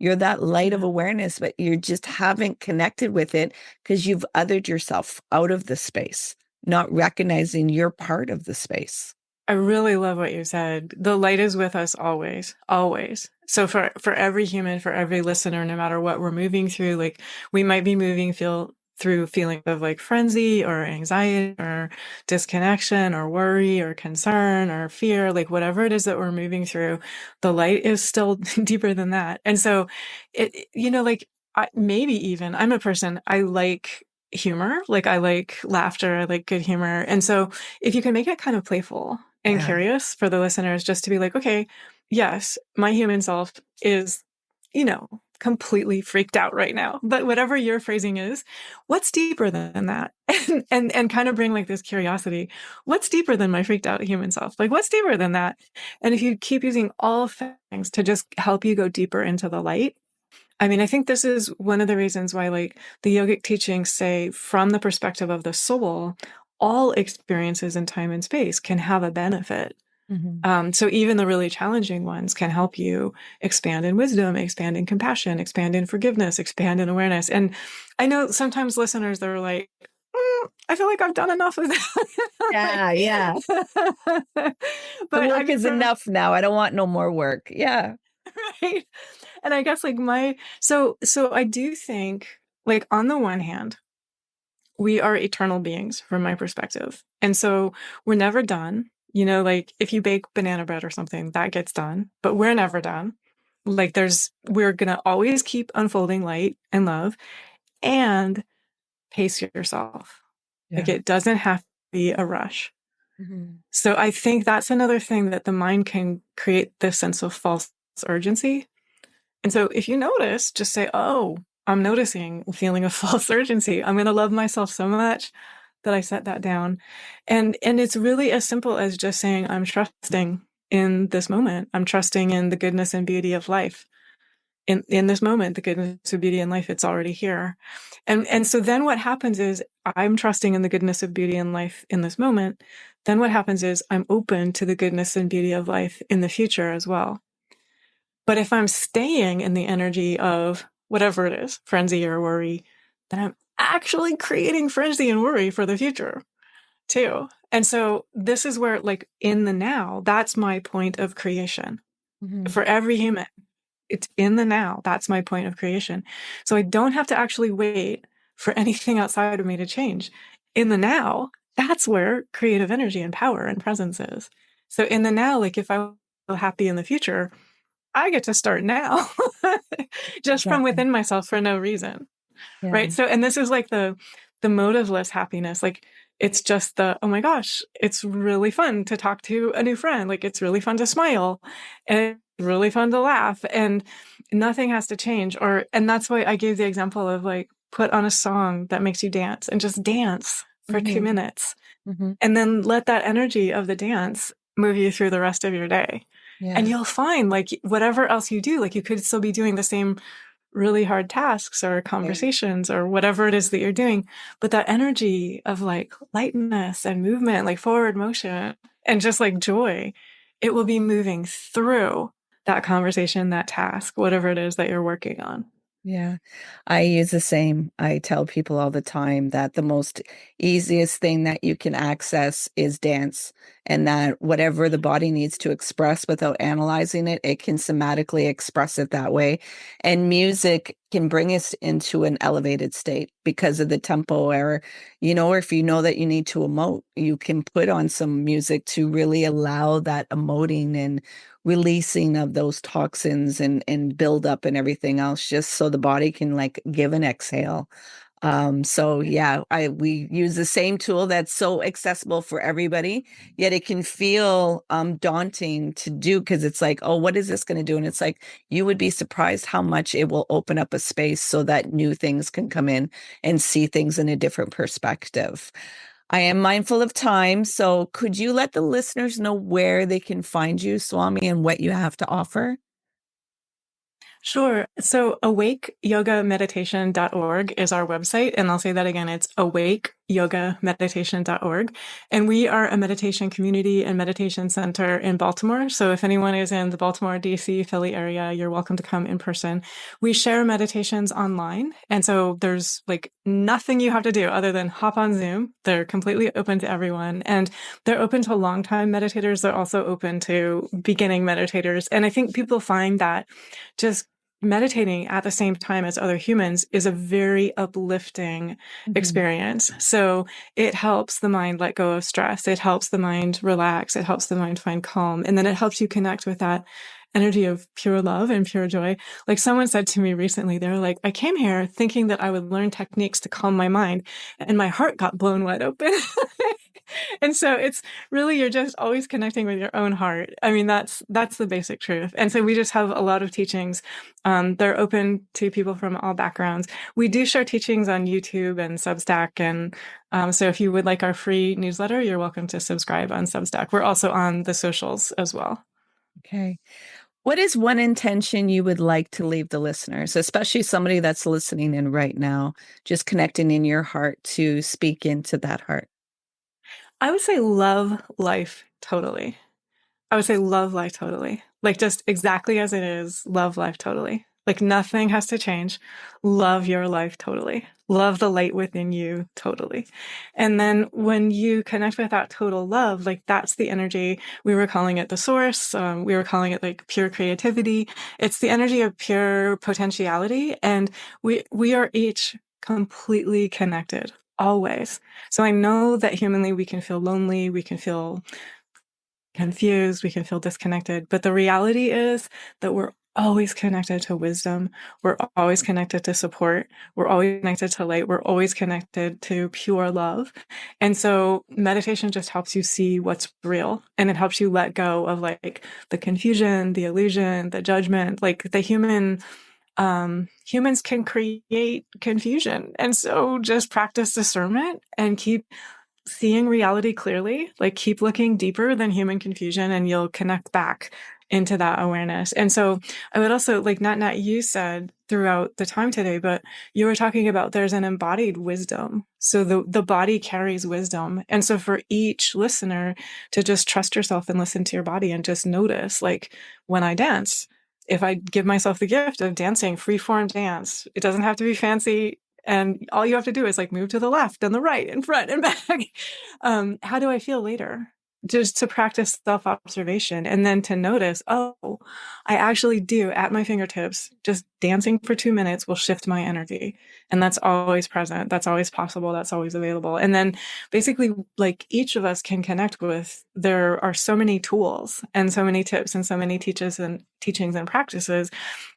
You're that light of awareness, but you just haven't connected with it because you've othered yourself out of the space, not recognizing you're part of the space. I really love what you said. The light is with us always, always. So for every human, for every listener, no matter what we're moving through, like we might be through feelings of like frenzy or anxiety or disconnection or worry or concern or fear, like whatever it is that we're moving through, the light is still deeper than that. And so like maybe even I'm a person, I like humor, like I like laughter, I like good humor. And so if you can make it kind of playful and curious for the listeners, just to be like, okay, yes, my human self is, completely freaked out right now, but whatever your phrasing is, what's deeper than that? And kind of bring like this curiosity. What's deeper than my freaked out human self? Like, what's deeper than that? And if you keep using all things to just help you go deeper into the light, I mean, I think this is one of the reasons why, like, the yogic teachings say, from the perspective of the soul, all experiences in time and space can have a benefit. So even the really challenging ones can help you expand in wisdom, expand in compassion, expand in forgiveness, expand in awareness. And I know sometimes listeners, they're like, I feel like I've done enough of that. Yeah. But the work is enough now. I don't want no more work. Yeah. Right. And I guess like so I do think, like, on the one hand, we are eternal beings from my perspective. And so we're never done. Like if you bake banana bread or something, that gets done, but we're never done. Like we're going to always keep unfolding light and love, and pace yourself. Like it doesn't have to be a rush. So I think that's another thing, that the mind can create this sense of false urgency. And so if you notice, just say, oh, I'm noticing a feeling of false urgency. I'm going to love myself so much that I set that down. And it's really as simple as just saying, I'm trusting in this moment. I'm trusting in the goodness and beauty of life. In this moment, the goodness and beauty in life, it's already here. And so then what happens is, I'm trusting in the goodness of beauty in life in this moment. Then what happens is, I'm open to the goodness and beauty of life in the future as well. But if I'm staying in the energy of whatever it is, frenzy or worry, then I'm actually creating frenzy and worry for the future too. And so this is where, like, in the now, that's my point of creation. For every human, it's in the now. That's my point of creation. So I don't have to actually wait for anything outside of me to change. In the now, that's where creative energy and power and presence is. So in the now, like, if I feel happy in the future, I get to start now, just from within myself for no reason. Yeah. Right. So, and this is like the motiveless happiness. Like, it's just oh my gosh, it's really fun to talk to a new friend. Like, it's really fun to smile, and it's really fun to laugh, and nothing has to change. And that's why I gave the example of, like, put on a song that makes you dance and just dance for 2 minutes, and then let that energy of the dance move you through the rest of your day. Yeah. And you'll find, like, whatever else you do, like, you could still be doing the same really hard tasks or conversations or whatever it is that you're doing, but that energy of, like, lightness and movement, like forward motion and just like joy, it will be moving through that conversation, that task, whatever it is that you're working on. Yeah, I use the same. I tell people all the time that the most easiest thing that you can access is dance, and that whatever the body needs to express without analyzing it, it can somatically express it that way. And music can bring us into an elevated state because of the tempo, or if you know that you need to emote, you can put on some music to really allow that emoting and releasing of those toxins and build up and everything else, just so the body can like give an exhale. So yeah, we use the same tool that's so accessible for everybody, yet it can feel daunting to do, because it's like, oh, what is this going to do? And it's like, you would be surprised how much it will open up a space so that new things can come in and see things in a different perspective. I am mindful of time, so could you let the listeners know where they can find you, Swami, and what you have to offer? Sure. So awakeyogameditation.org is our website. And I'll say that again, it's awakeyogameditation.org. And we are a meditation community and meditation center in Baltimore. So if anyone is in the Baltimore, DC, Philly area, you're welcome to come in person. We share meditations online. And so there's like nothing you have to do other than hop on Zoom. They're completely open to everyone. And they're open to longtime meditators. They're also open to beginning meditators. And I think people find that just meditating at the same time as other humans is a very uplifting experience. So it helps the mind let go of stress. It helps the mind relax. It helps the mind find calm. And then it helps you connect with that energy of pure love and pure joy. Like someone said to me recently, they were like, I came here thinking that I would learn techniques to calm my mind, and my heart got blown wide open. And so it's really, you're just always connecting with your own heart. I mean, that's the basic truth. And so we just have a lot of teachings. They're open to people from all backgrounds. We do share teachings on YouTube and Substack. And so if you would like our free newsletter, you're welcome to subscribe on Substack. We're also on the socials as well. Okay. What is one intention you would like to leave the listeners, especially somebody that's listening in right now, just connecting in your heart to speak into that heart? I would say love life totally. I would say love life totally. Like just exactly as it is, love life totally. Like nothing has to change. Love your life totally. Love the light within you totally. And then when you connect with that total love, like that's the energy. We were calling it the source. We were calling it like pure creativity. It's the energy of pure potentiality. And we are each completely connected always. So I know that humanly we can feel lonely. We can feel confused, we can feel disconnected. But the reality is that we're always connected to wisdom. We're always connected to support. We're always connected to light. We're always connected to pure love. And so meditation just helps you see what's real, and it helps you let go of like the confusion, the illusion, the judgment. Like humans can create confusion. And so just practice discernment and keep seeing reality clearly, like keep looking deeper than human confusion, and you'll connect back into that awareness. And so I would also like, Nat, you said throughout the time today, but you were talking about there's an embodied wisdom. So the body carries wisdom. And so for each listener to just trust yourself and listen to your body and just notice, like when I dance, if I give myself the gift of dancing, free form dance, it doesn't have to be fancy. And all you have to do is like move to the left and the right and front and back. How do I feel later? Just to practice self-observation, and then to notice, oh, I actually do at my fingertips, just dancing for 2 minutes will shift my energy. And that's always present. That's always possible. That's always available. And then basically like each of us can connect with, there are so many tools and so many tips and so many teachings and practices.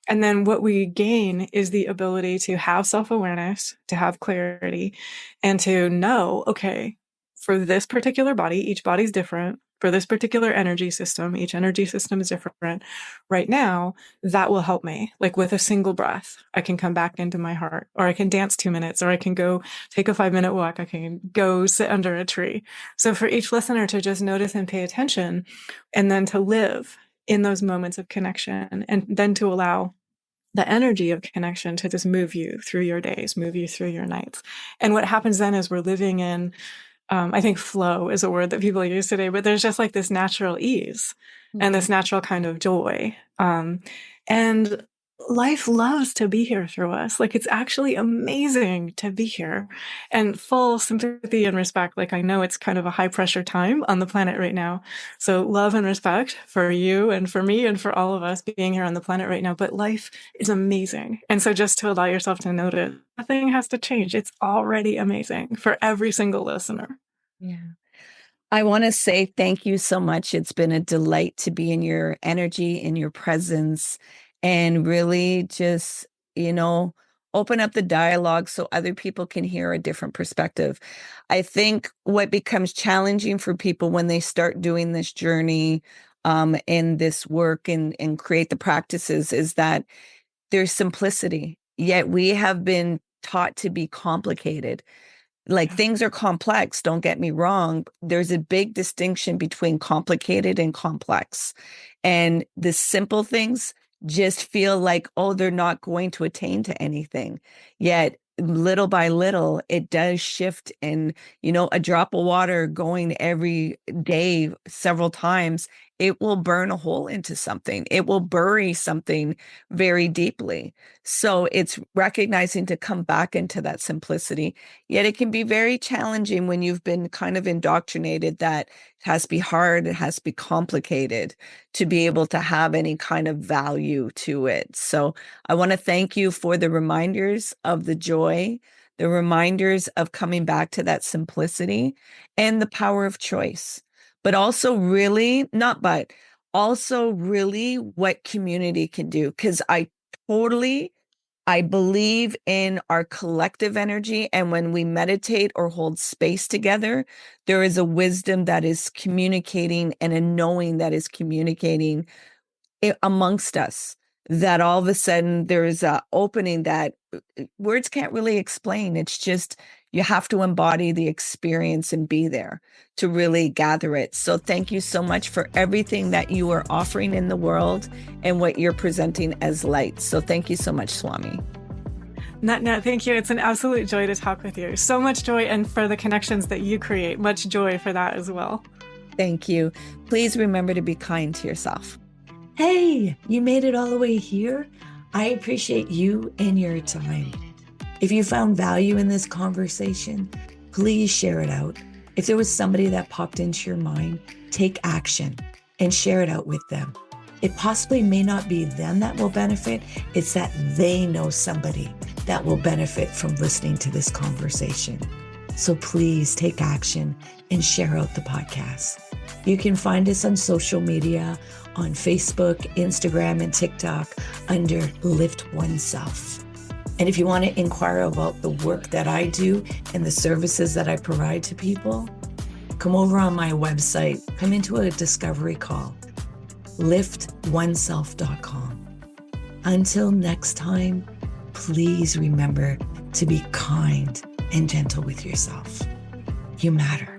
And then what we gain is the ability to have self-awareness, to have clarity, and to know, okay, for this particular body, each body's different. For this particular energy system, each energy system is different. Right now, that will help me. Like with a single breath, I can come back into my heart, or I can dance 2 minutes, or I can go take a 5-minute walk. I can go sit under a tree. So for each listener to just notice and pay attention, and then to live in those moments of connection, and then to allow the energy of connection to just move you through your days, move you through your nights. And what happens then is we're living in I think flow is a word that people use today, but there's just like this natural ease and this natural kind of joy. And life loves to be here through us. Like, it's actually amazing to be here, and full sympathy and respect. Like, I know it's kind of a high pressure time on the planet right now. So love and respect for you and for me and for all of us being here on the planet right now. But life is amazing. And so just to allow yourself to notice, nothing has to change. It's already amazing for every single listener. Yeah. I want to say thank you so much. It's been a delight to be in your energy, in your presence, and really just, open up the dialogue so other people can hear a different perspective. I think what becomes challenging for people when they start doing this journey and this work and create the practices is that there's simplicity, yet we have been taught to be complicated. Like, things are complex, don't get me wrong. There's a big distinction between complicated and complex. And the simple things just feel like, oh, they're not going to attain to anything. Yet little by little, it does shift. And, a drop of water going every day several times, it will burn a hole into something. It will bury something very deeply. So it's recognizing to come back into that simplicity. Yet it can be very challenging when you've been kind of indoctrinated that it has to be hard, it has to be complicated to be able to have any kind of value to it. So I want to thank you for the reminders of the joy, the reminders of coming back to that simplicity and the power of choice. But also really, also really what community can do. Because I believe in our collective energy. And when we meditate or hold space together, there is a wisdom that is communicating and a knowing that is communicating amongst us, that all of a sudden there is an opening that words can't really explain. It's just, you have to embody the experience and be there to really gather it. So thank you so much for everything that you are offering in the world and what you're presenting as light. So thank you so much, Swami. Nat, thank you. It's an absolute joy to talk with you. So much joy, and for the connections that you create, much joy for that as well. Thank you. Please remember to be kind to yourself. Hey, you made it all the way here. I appreciate you and your time. If you found value in this conversation, please share it out. If there was somebody that popped into your mind, take action and share it out with them. It possibly may not be them that will benefit. It's that they know somebody that will benefit from listening to this conversation. So please take action and share out the podcast. You can find us on social media, on Facebook, Instagram, and TikTok under Lift Oneself. And if you want to inquire about the work that I do and the services that I provide to people, come over on my website, come into a discovery call, liftoneself.com. Until next time, please remember to be kind and gentle with yourself. You matter.